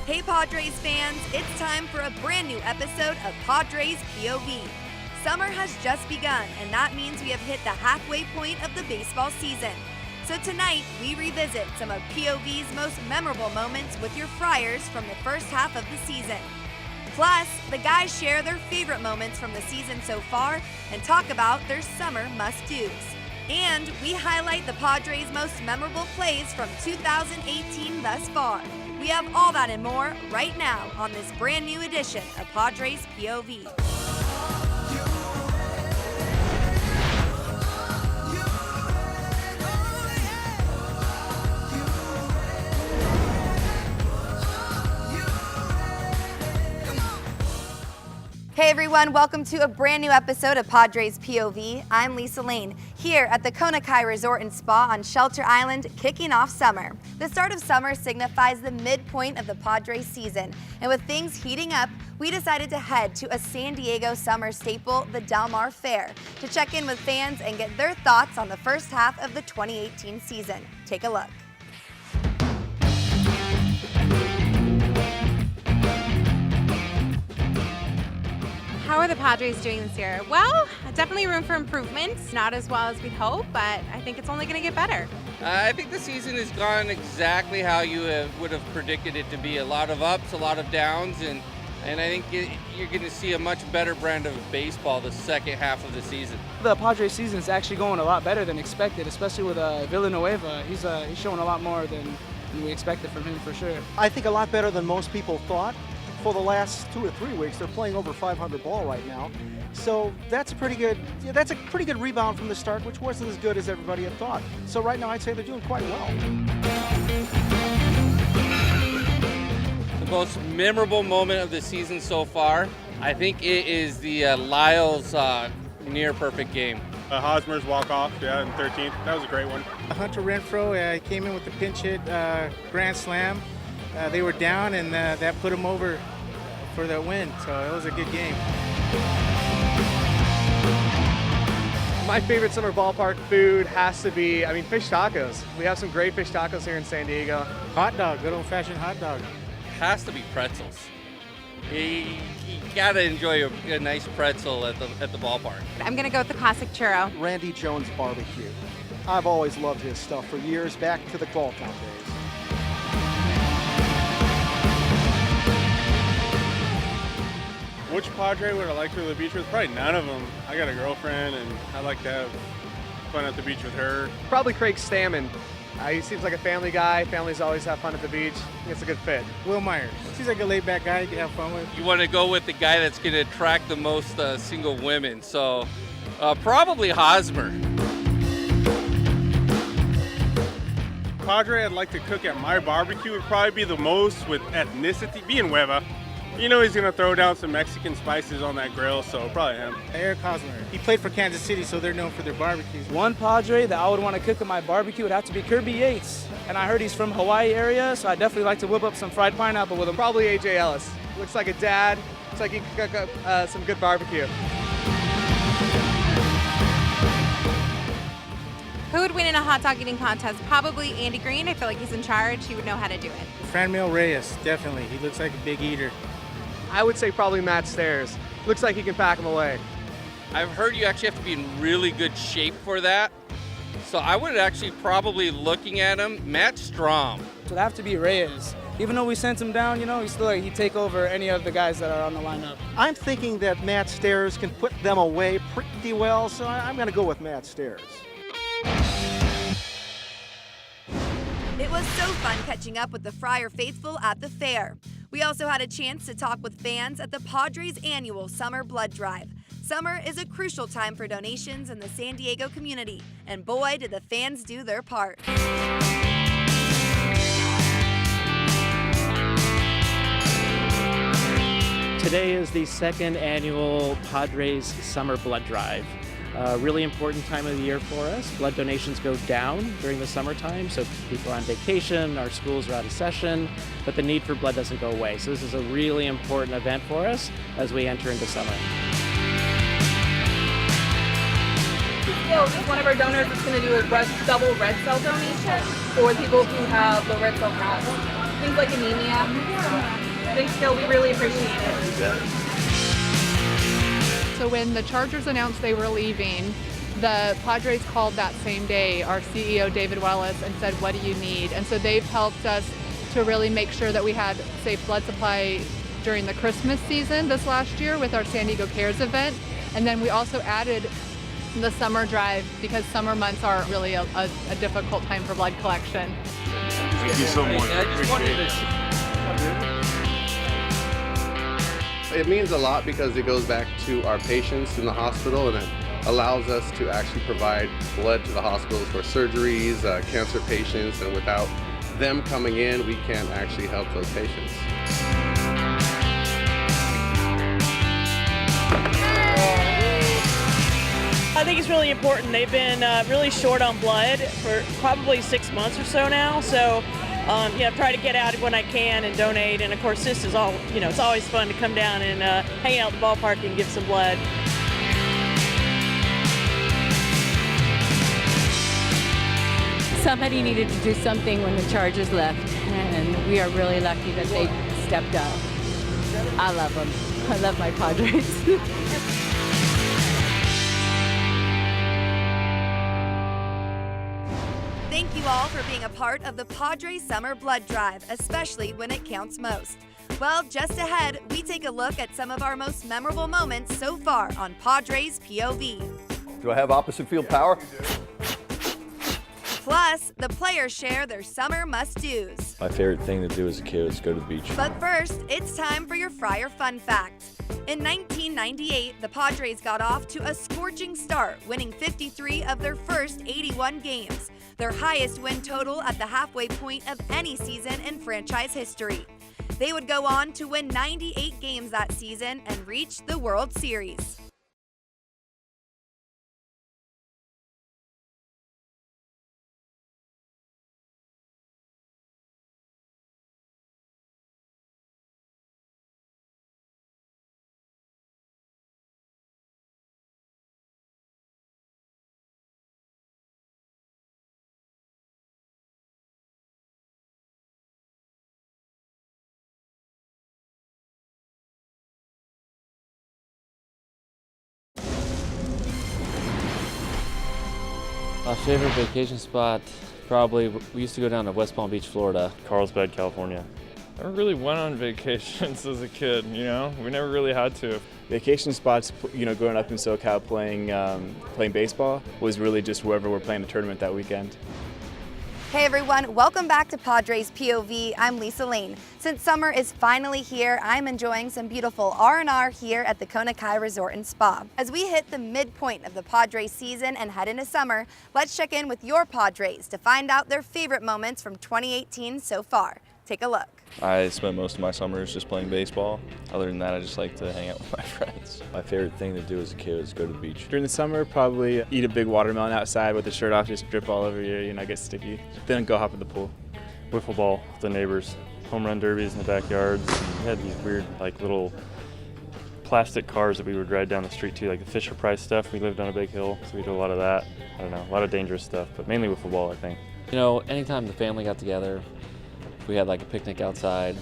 Hey Padres fans, it's time for a brand new episode of Padres POV. Summer has just begun, and that means we have hit the halfway point of the baseball season. So tonight, we revisit some of POV's most memorable moments with your Friars from the first half of the season. Plus, the guys share their favorite moments from the season so far and talk about their summer must-dos. And we highlight the Padres' most memorable plays from 2018 thus far. We have all that and more right now on this brand new edition of Padres POV. Hey everyone, welcome to a brand new episode of Padres POV. I'm Lisa Lane, here at the Konakai Resort and Spa on Shelter Island, kicking off summer. The start of summer signifies the midpoint of the Padres season, and with things heating up, we decided to head to a San Diego summer staple, the Del Mar Fair, to check in with fans and get their thoughts on the first half of the 2018 season. Take a look. How are the Padres doing this year? Well, definitely room for improvements. Not as well as we'd hope, but I think it's only going to get better. I think the season has gone exactly how you would have predicted it to be. A lot of ups, a lot of downs, and I think you're going to see a much better brand of baseball the second half of the season. The Padres season is actually going a lot better than expected, especially with Villanueva. He's showing a lot more than we expected from him for sure. I think a lot better than most people thought. For the last 2 or 3 weeks, they're playing over 500 ball right now. So that's a pretty good rebound from the start, which wasn't as good as everybody had thought. So right now I'd say they're doing quite well. The most memorable moment of the season so far, I think it is the Lyles near perfect game. Hosmer's walk-off, in 13th. That was a great one. Hunter Renfroe came in with the pinch hit grand slam. They were down, and that put them over for the win, so it was a good game. My favorite summer ballpark food has to be, fish tacos. We have some great fish tacos here in San Diego. Hot dog, good old-fashioned hot dog. Has to be pretzels. You gotta enjoy a nice pretzel at the ballpark. I'm going to go with the classic churro. Randy Jones barbecue. I've always loved his stuff for years, back to the Qualcomm days. Which Padre would I like to go to the beach with? Probably none of them. I got a girlfriend, and I like to have fun at the beach with her. Probably Craig Stammen. He seems like a family guy. Families always have fun at the beach. I think it's a good fit. Will Myers. He's like a laid-back guy you can have fun with. You want to go with the guy that's going to attract the most single women, so probably Hosmer. Padre I'd like to cook at my barbecue would probably be the most with ethnicity, Villanueva. You know he's going to throw down some Mexican spices on that grill, so probably him. Eric Hosmer. He played for Kansas City, so they're known for their barbecues. One Padre that I would want to cook at my barbecue would have to be Kirby Yates. And I heard he's from Hawaii area, so I'd definitely like to whip up some fried pineapple with him. Probably AJ Ellis. Looks like a dad. Looks like he can cook up some good barbecue. Who would win in a hot dog eating contest? Probably Andy Green. I feel like he's in charge. He would know how to do it. Franmil Reyes, definitely. He looks like a big eater. I would say probably Matt Stairs. Looks like he can pack them away. I've heard you actually have to be in really good shape for that. So I would actually probably looking at him, Matt Strom. So it'd have to be Reyes. Even though we sent him down, he'd take over any of the guys that are on the lineup. I'm thinking that Matt Stairs can put them away pretty well, so I'm going to go with Matt Stairs. It was so fun catching up with the Friar faithful at the fair. We also had a chance to talk with fans at the Padres' annual Summer Blood Drive. Summer is a crucial time for donations in the San Diego community, and boy, did the fans do their part. Today is the second annual Padres Summer Blood Drive. Really important time of the year for us. Blood donations go down during the summertime, so people are on vacation, our schools are out of session, but the need for blood doesn't go away. So this is a really important event for us as we enter into summer. So one of our donors is going to do a double red cell donation for people who have the red cell count. things like anemia. Thanks, Gil. We really appreciate it. So when the Chargers announced they were leaving, the Padres called that same day our CEO, David Wellis, and said, what do you need? And so they've helped us to really make sure that we had safe blood supply during the Christmas season this last year with our San Diego Cares event. And then we also added the summer drive because summer months are really a difficult time for blood collection. Thank you so much. It means a lot because it goes back to our patients in the hospital, and it allows us to actually provide blood to the hospitals for surgeries, cancer patients, and without them coming in, we can't actually help those patients. I think it's really important. They've been really short on blood for probably 6 months or so now. So, try to get out when I can and donate. And of course, this is all, it's always fun to come down and hang out at the ballpark and give some blood. Somebody needed to do something when the Chargers left, and we are really lucky that they stepped up. I love them. I love my Padres. Thank you all for being a part of the Padres Summer Blood Drive, especially when it counts most. Well, just ahead, we take a look at some of our most memorable moments so far on Padres POV. Do I have opposite field power? Plus, the players share their summer must-dos. My favorite thing to do as a kid is go to the beach. But first, it's time for your Friar Fun Fact. In 1998, the Padres got off to a scorching start, winning 53 of their first 81 games, their highest win total at the halfway point of any season in franchise history. They would go on to win 98 games that season and reach the World Series. My favorite vacation spot, probably, we used to go down to West Palm Beach, Florida. Carlsbad, California. I never really went on vacations as a kid, we never really had to. Vacation spots, growing up in SoCal playing baseball was really just wherever we're playing the tournament that weekend. Hey everyone, welcome back to Padres POV. I'm Lisa Lane. Since summer is finally here, I'm enjoying some beautiful R&R here at the Kona Kai Resort and Spa. As we hit the midpoint of the Padres season and head into summer, let's check in with your Padres to find out their favorite moments from 2018 so far. Take a look. I spent most of my summers just playing baseball. Other than that, I just like to hang out with my friends. My favorite thing to do as a kid is go to the beach. During the summer, probably eat a big watermelon outside with the shirt off, just drip all over you, get sticky. Then go hop in the pool. Wiffle ball with the neighbors, home run derbies in the backyards. We had these weird, little plastic cars that we would ride down the street too, like the Fisher Price stuff. We lived on a big hill, so we did a lot of that. I don't know, a lot of dangerous stuff, but mainly wiffle ball, I think. Anytime the family got together, we had a picnic outside.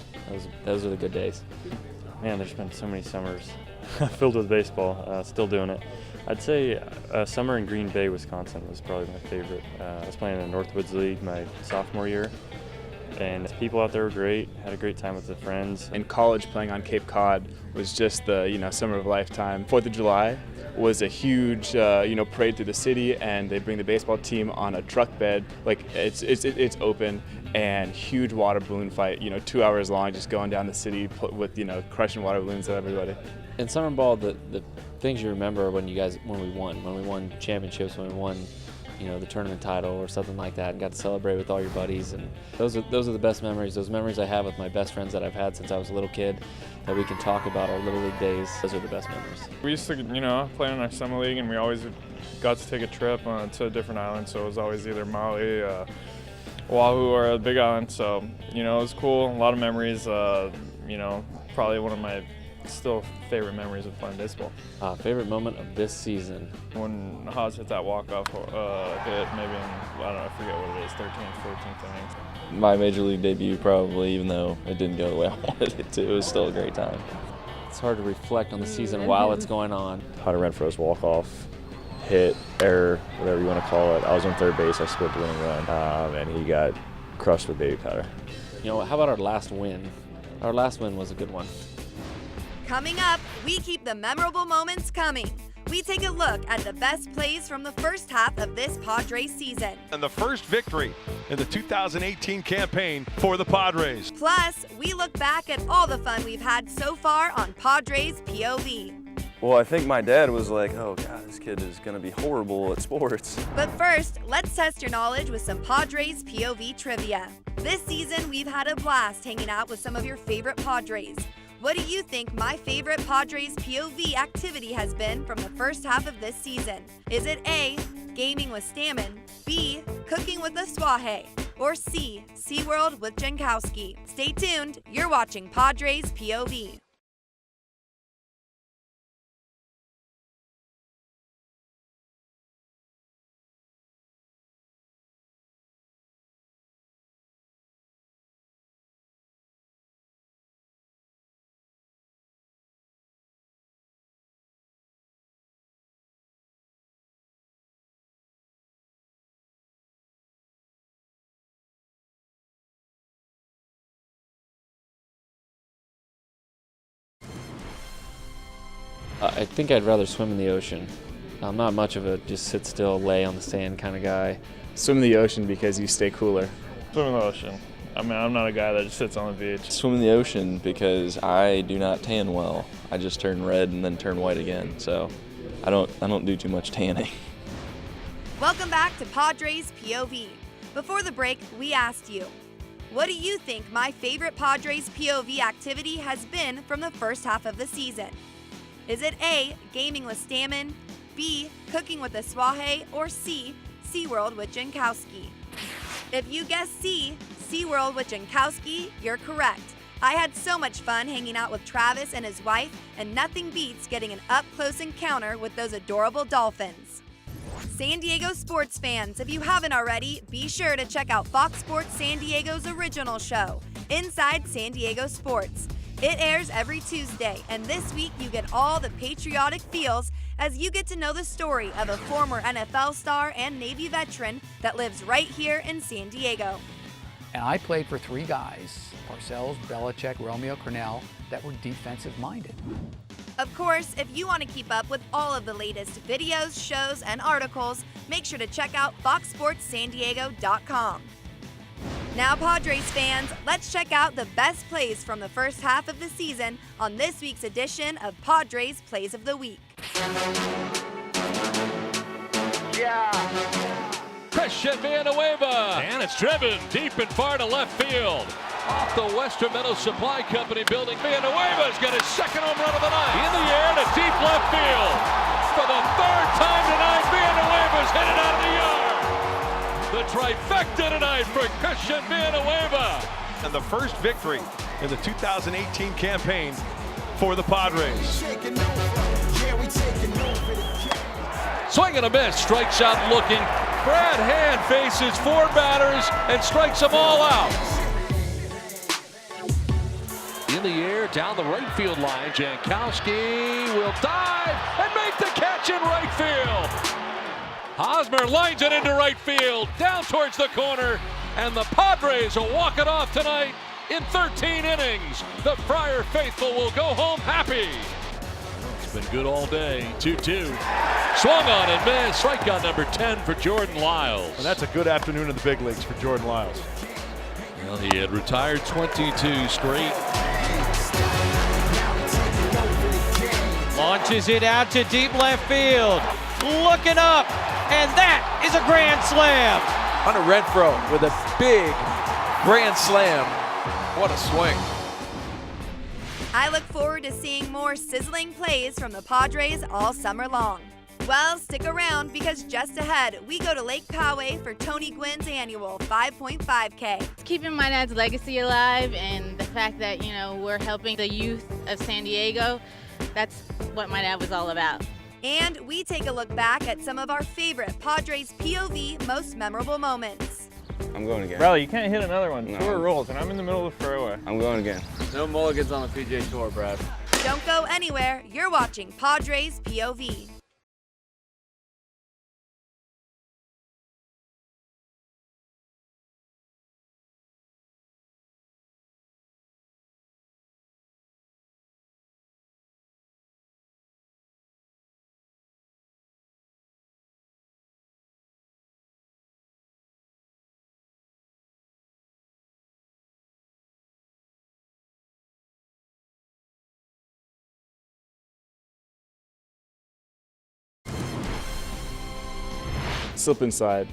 Those are the good days. Man, there's been so many summers filled with baseball. Still doing it. I'd say summer in Green Bay, Wisconsin was probably my favorite. I was playing in the Northwoods League my sophomore year, and people out there were great. Had a great time with the friends. In college, playing on Cape Cod was just the summer of a lifetime. 4th of July was a huge parade through the city, and they bring the baseball team on a truck bed. It's open, and huge water balloon fight. 2 hours long, just going down the city with crushing water balloons at everybody. In summer ball, the things you remember when we won championships, when we won the tournament title or something like that, and got to celebrate with all your buddies, and those are the best memories. Those memories I have with my best friends that I've had since I was a little kid, that we can talk about our Little League days. Those are the best memories. We used to, play in our summer league, and we always got to take a trip to a different island. So it was always either Maui, Oahu, or a Big Island. So it was cool. A lot of memories. Probably one of my still favorite memories of playing baseball. Favorite moment of this season? When Haas hit that walk-off hit, maybe in, I forget what it is, 13th, 14th inning. my Major League debut probably, even though it didn't go the way I wanted it to. It was still a great time. It's hard to reflect on the season while it's going on. Hunter Renfro's walk-off, hit, error, whatever you want to call it. I was on third base, I scored the winning run, and he got crushed with baby powder. You know, how about our last win? Our last win was a good one. Coming up, we keep the memorable moments coming. We take a look at the best plays from the first half of this Padres season. And the first victory in the 2018 campaign for the Padres. Plus, we look back at all the fun we've had so far on Padres POV. Well, I think my dad was like, oh God, this kid is going to be horrible at sports. But first, let's test your knowledge with some Padres POV trivia. This season, we've had a blast hanging out with some of your favorite Padres. What do you think my favorite Padres POV activity has been from the first half of this season? Is it A, gaming with Stammen, B, cooking with a Swahe, or C, SeaWorld with Jankowski? Stay tuned, you're watching Padres POV. I think I'd rather swim in the ocean. I'm not much of a just sit still, lay on the sand kind of guy. Swim in the ocean because you stay cooler. Swim in the ocean. I mean, I'm not a guy that just sits on the beach. Swim in the ocean because I do not tan well. I just turn red and then turn white again, so I don't do too much tanning. Welcome back to Padres POV. Before the break, we asked you, what do you think my favorite Padres POV activity has been from the first half of the season? Is it A, gaming with Stammen, B, cooking with a Swahe, or C, SeaWorld with Jankowski? If you guessed C, SeaWorld with Jankowski, you're correct. I had so much fun hanging out with Travis and his wife, and nothing beats getting an up-close encounter with those adorable dolphins. San Diego sports fans, if you haven't already, be sure to check out Fox Sports San Diego's original show, Inside San Diego Sports. It airs every Tuesday, and this week you get all the patriotic feels as you get to know the story of a former NFL star and Navy veteran that lives right here in San Diego. And I played for three guys, Parcells, Belichick, Romeo Cornell, that were defensive-minded. Of course, if you want to keep up with all of the latest videos, shows, and articles, make sure to check out foxsportssandiego.com. Now, Padres fans, let's check out the best plays from the first half of the season on this week's edition of Padres Plays of the Week. Christian Villanueva, and it's driven deep and far to left field. Off the Western Meadows Supply Company building, Villanueva's got his second home run of the night. In the air to deep left field. For the third time tonight, Villanueva's hit it out of the yard. The trifecta tonight for Christian Villanueva. And the first victory in the 2018 campaign for the Padres. Swing and a miss, strikes out looking. Brad Hand faces four batters and strikes them all out. In the air, down the right field line, Jankowski will dive and make the catch in right field. Hosmer lines it into right field, down towards the corner, and the Padres will walk it off tonight in 13 innings. The Friar faithful will go home happy. It's been good all day. 2-2. Swung on and missed. Strikeout number 10 for Jordan Lyles. And that's a good afternoon in the big leagues for Jordan Lyles. Well, he had retired 22 straight. Launches it out to deep left field. Looking up, and that is a grand slam. Hunter Renfroe with a big grand slam. What a swing. I look forward to seeing more sizzling plays from the Padres all summer long. Well, stick around because just ahead, we go to Lake Poway for Tony Gwynn's annual 5.5K. Keeping my dad's legacy alive and the fact that, you know, we're helping the youth of San Diego, that's what my dad was all about. And we take a look back at some of our favorite Padres POV most memorable moments. I'm going again. Riley, you can't hit another one. No. Tour rules, and I'm in the middle of the fairway. I'm going again. No mulligans on the PGA Tour, Brad. Don't go anywhere. You're watching Padres POV. Slip and slide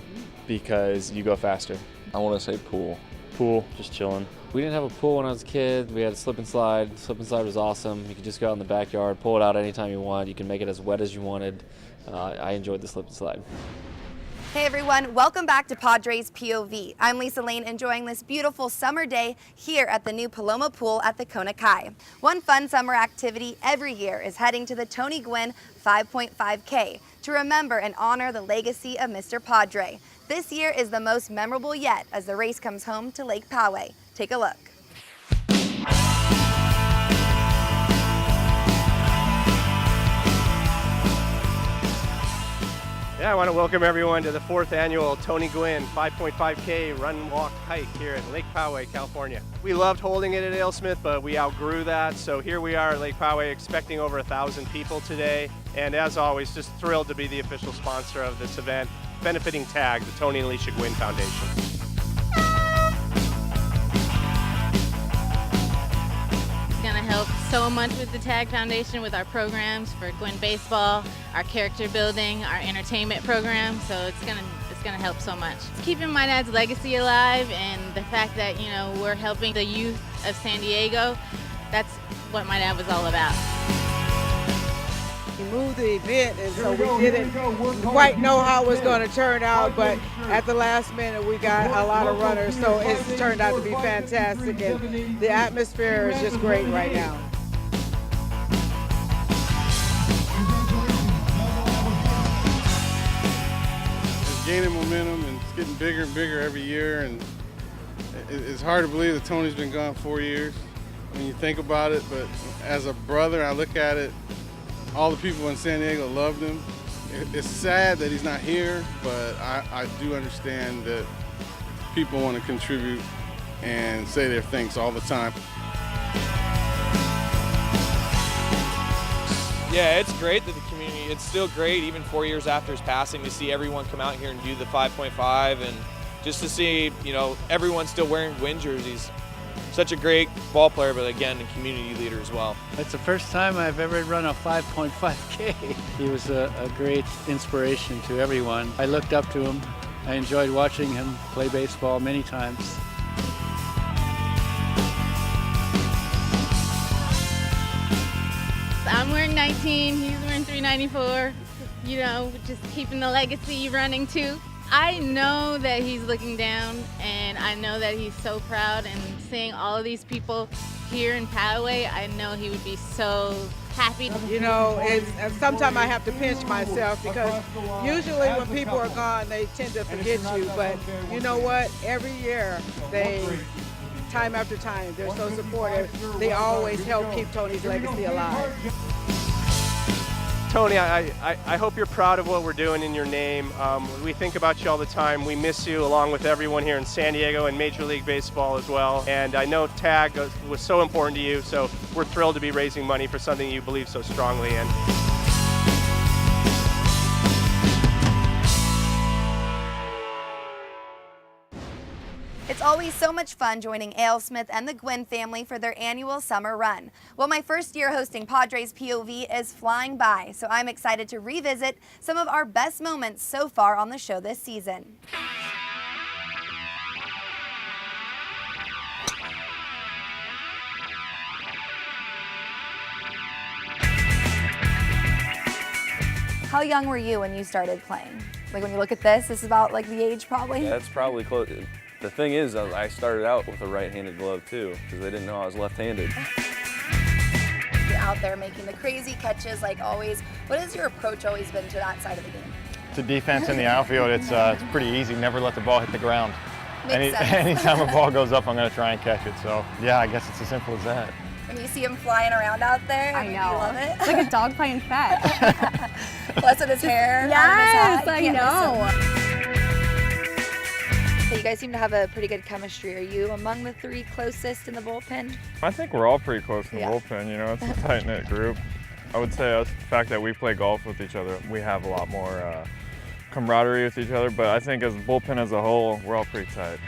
because you go faster. I want to say pool. Pool. Just chilling. We didn't have a pool when I was a kid. We had a slip and slide. Slip and slide was awesome. You could just go out in the backyard, pull it out anytime you want. You can make it as wet as you wanted. I enjoyed the slip and slide. Hey everyone, welcome back to Padres POV. I'm Lisa Lane, enjoying this beautiful summer day here at the new Paloma Pool at the Kona Kai. One fun summer activity every year is heading to the Tony Gwynn 5.5K to remember and honor the legacy of Mr. Padre. This year is the most memorable yet as the race comes home to Lake Poway. Take a look. Yeah, I want to welcome everyone to the 4th annual Tony Gwynn 5.5K Run Walk Hike here at Lake Poway, California. We loved holding it at AleSmith, but we outgrew that. So here we are at Lake Poway expecting over 1,000 people today. And as always, just thrilled to be the official sponsor of this event, benefiting TAG, the Tony and Alicia Gwynn Foundation. Going to help so much with the TAG Foundation with our programs for Gwynn Baseball, our character building, our entertainment program. So it's going to help so much. It's keeping my dad's legacy alive, and the fact that, you know, we're helping the youth of San Diego. That's what my dad was all about. He moved the event, and so we didn't quite know how it was going to turn out, but at the last minute we got a lot of runners, so it's turned out to be fantastic, and the atmosphere is just great right now. It's gaining momentum, and it's getting bigger and bigger every year, and it's hard to believe that Tony's been gone 4 years when you think about it, but as a brother, I look at it, all the people in San Diego loved him. It's sad that he's not here, but I do understand that people want to contribute and say their thanks all the time. Yeah, it's great that the community, it's still great even 4 years after his passing to see everyone come out here and do the 5.5 and just to see, you know, everyone still wearing Gwynn jerseys. Such a great ball player, but again, a community leader as well. It's the first time I've ever run a 5.5K. He was a great inspiration to everyone. I looked up to him. I enjoyed watching him play baseball many times. I'm wearing 19, he's wearing 394. You know, just keeping the legacy running too. I know that he's looking down, and I know that he's so proud, and seeing all of these people here in Poway, I know he would be so happy. You know, sometimes I have to pinch myself because usually when people are gone, they tend to forget you, but you know what? Every year, time after time, they're so supportive. They always help keep Tony's legacy alive. Tony, I hope you're proud of what we're doing in your name. We think about you all the time. We miss you along with everyone here in San Diego and Major League Baseball as well. And I know TAG was so important to you, so we're thrilled to be raising money for something you believe so strongly in. It's always so much fun joining AleSmith and the Gwynn family for their annual summer run. Well, my first year hosting Padres POV is flying by, so I'm excited to revisit some of our best moments so far on the show this season. How young were you when you started playing? Like when you look at this is about like the age probably? Yeah, it's probably close. The thing is, I started out with a right-handed glove too, because they didn't know I was left-handed. You're out there making the crazy catches like always. What has your approach always been to that side of the game? To defense in the outfield, it's pretty easy. Never let the ball hit the ground. Makes sense. Anytime a ball goes up, I'm going to try and catch it. So, yeah, I guess it's as simple as that. When you see him flying around out there, I know. You love it. It's like a dog playing fetch. Plus with his hair. Yes, on his hat, I know. So you guys seem to have a pretty good chemistry. Are you among the 3 closest in the bullpen? I think we're all pretty close in the bullpen. You know, it's a tight-knit group. I would say the fact that we play golf with each other, we have a lot more camaraderie with each other. But I think as a bullpen as a whole, we're all pretty tight.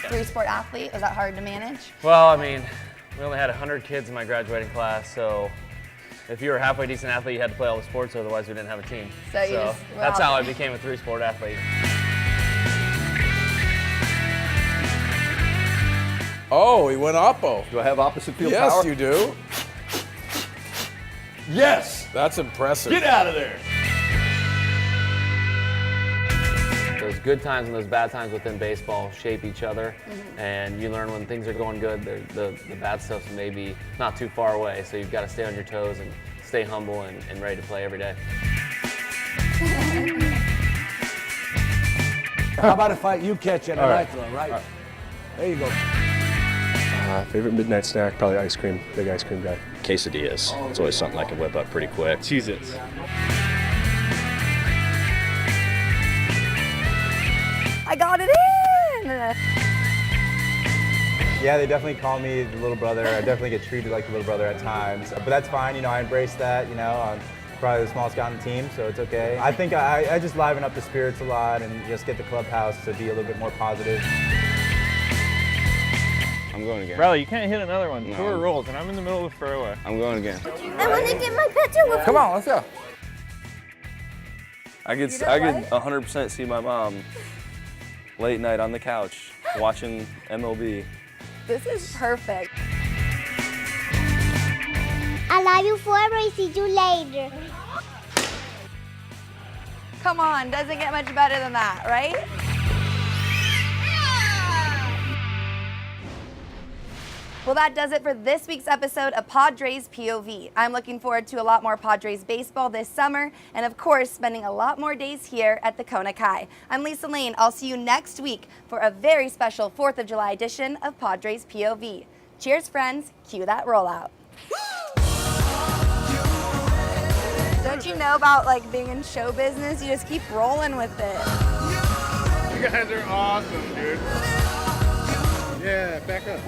Three-sport athlete, was that hard to manage? Well, I mean, we only had 100 kids in my graduating class, so if you were a halfway decent athlete, you had to play all the sports, otherwise we didn't have a team. So that's how I became a 3-sport athlete. Oh, he went oppo. Do I have opposite field yes, power? Yes, you do. Yes! That's impressive. Get out of there! Those good times and those bad times within baseball shape each other, and you learn when things are going good, the bad stuff's maybe not too far away, so you've got to stay on your toes and stay humble and ready to play every day. How about if you catch it and I throw, right? There you go. Favorite midnight snack, probably ice cream, big ice cream guy. Quesadillas, it's always something I can whip up pretty quick. Cheez-Its. I got it in! Yeah, they definitely call me the little brother. I definitely get treated like the little brother at times. But that's fine, you know, I embrace that, you know. I'm probably the smallest guy on the team, so it's okay. I think I just liven up the spirits a lot and just get the clubhouse to be a little bit more positive. I'm going again. Bradley, you can't hit another one. No. Tour rolls, and I'm in the middle of the fairway. I'm going again. I want to get my picture with Come on, let's go. I could 100% see my mom late night on the couch watching MLB. This is perfect. I love you forever. See you later. Come on, doesn't get much better than that, right? Well, that does it for this week's episode of Padres POV. I'm looking forward to a lot more Padres baseball this summer, and of course, spending a lot more days here at the Kona Kai. I'm Lisa Lane. I'll see you next week for a very special 4th of July edition of Padres POV. Cheers, friends. Cue that rollout. Don't you know about being in show business? You just keep rolling with it. You guys are awesome, dude. Yeah, back up.